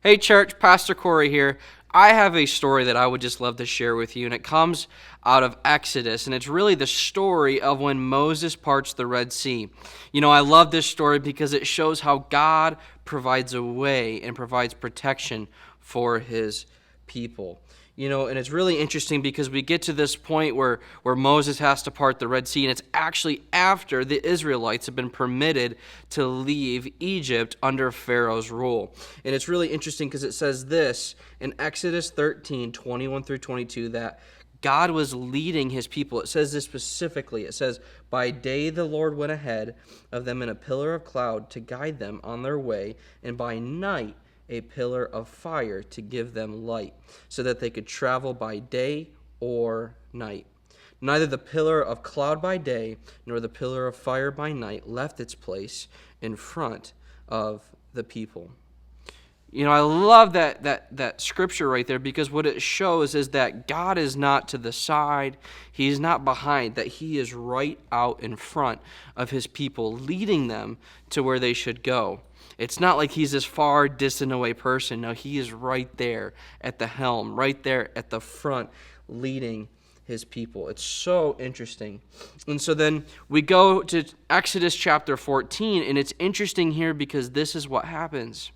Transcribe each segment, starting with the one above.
Hey church, Pastor Cory here. I have a story that I would just love to share with you, and it comes out of Exodus, and it's really the story of when Moses parts the Red Sea. You know, I love this story because it shows how God provides a way and provides protection for his people. You know, and it's really interesting because we get to this point where Moses has to part the Red Sea, and it's actually after the Israelites have been permitted to leave Egypt under Pharaoh's rule. And it's really interesting because it says this in Exodus 13:21 through 22, that God was leading his people. It says this specifically. It says, "By day the Lord went ahead of them in a pillar of cloud to guide them on their way, and by night a pillar of fire to give them light, so that they could travel by day or night. Neither the pillar of cloud by day nor the pillar of fire by night left its place in front of the people." You know, I love that scripture right there, because what it shows is that God is not to the side, he's not behind, that he is right out in front of his people, leading them to where they should go. It's not like he's this far distant away person. No, he is right there at the helm, right there at the front, leading his people. It's so interesting. And so then we go to Exodus chapter 14, and it's interesting here because this is what happens.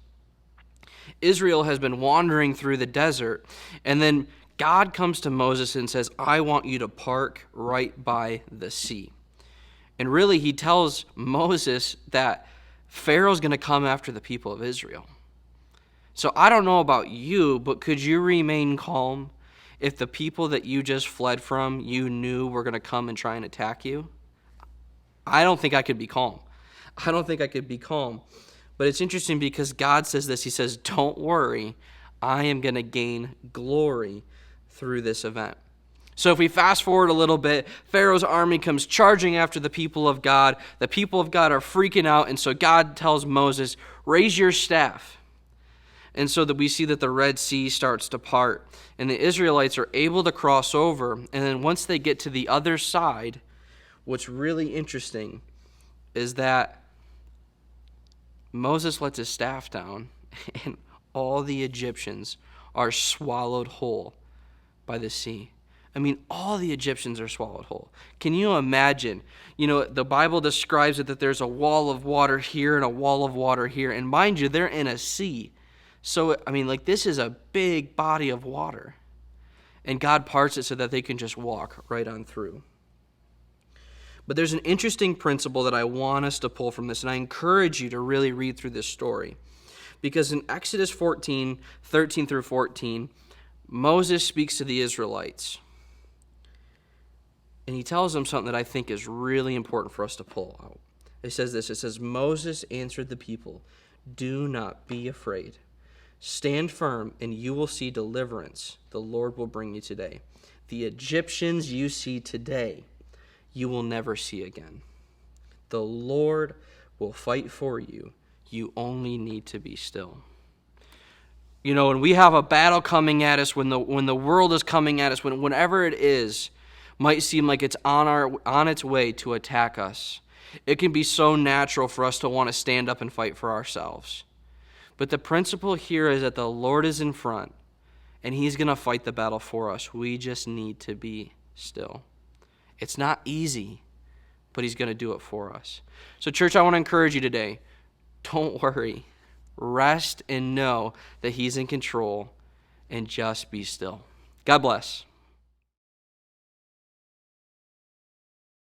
Israel has been wandering through the desert, and then God comes to Moses and says, "I want you to park right by the sea." And really, he tells Moses that Pharaoh's going to come after the people of Israel. So I don't know about you, but could you remain calm if the people that you just fled from, you knew were going to come and try and attack you? I don't think I could be calm. But it's interesting because God says this. He says, "Don't worry, I am going to gain glory through this event." So if we fast forward a little bit, Pharaoh's army comes charging after the people of God. The people of God are freaking out, and so God tells Moses, "Raise your staff." And so that we see that the Red Sea starts to part, and the Israelites are able to cross over. And then once they get to the other side, what's really interesting is that Moses lets his staff down, and all the Egyptians are swallowed whole by the sea. I mean, all the Egyptians are swallowed whole. Can you imagine? You know, the Bible describes it that there's a wall of water here and a wall of water here. And mind you, they're in a sea. So, I mean, like, this is a big body of water. And God parts it so that they can just walk right on through. But there's an interesting principle that I want us to pull from this, and I encourage you to really read through this story. Because in Exodus 14:13 through 14, Moses speaks to the Israelites. And he tells them something that I think is really important for us to pull out. It says this. It says, "Moses answered the people, 'Do not be afraid. Stand firm, and you will see deliverance the Lord will bring you today. The Egyptians you see today, you will never see again. The Lord will fight for you. You only need to be still.'" You know, when we have a battle coming at us, when the world is coming at us, whenever it is, might seem like it's on its way to attack us, it can be so natural for us to want to stand up and fight for ourselves. But the principle here is that the Lord is in front, and he's going to fight the battle for us. We just need to be still. It's not easy, but he's going to do it for us. So church, I want to encourage you today. Don't worry. Rest and know that he's in control, and just be still. God bless.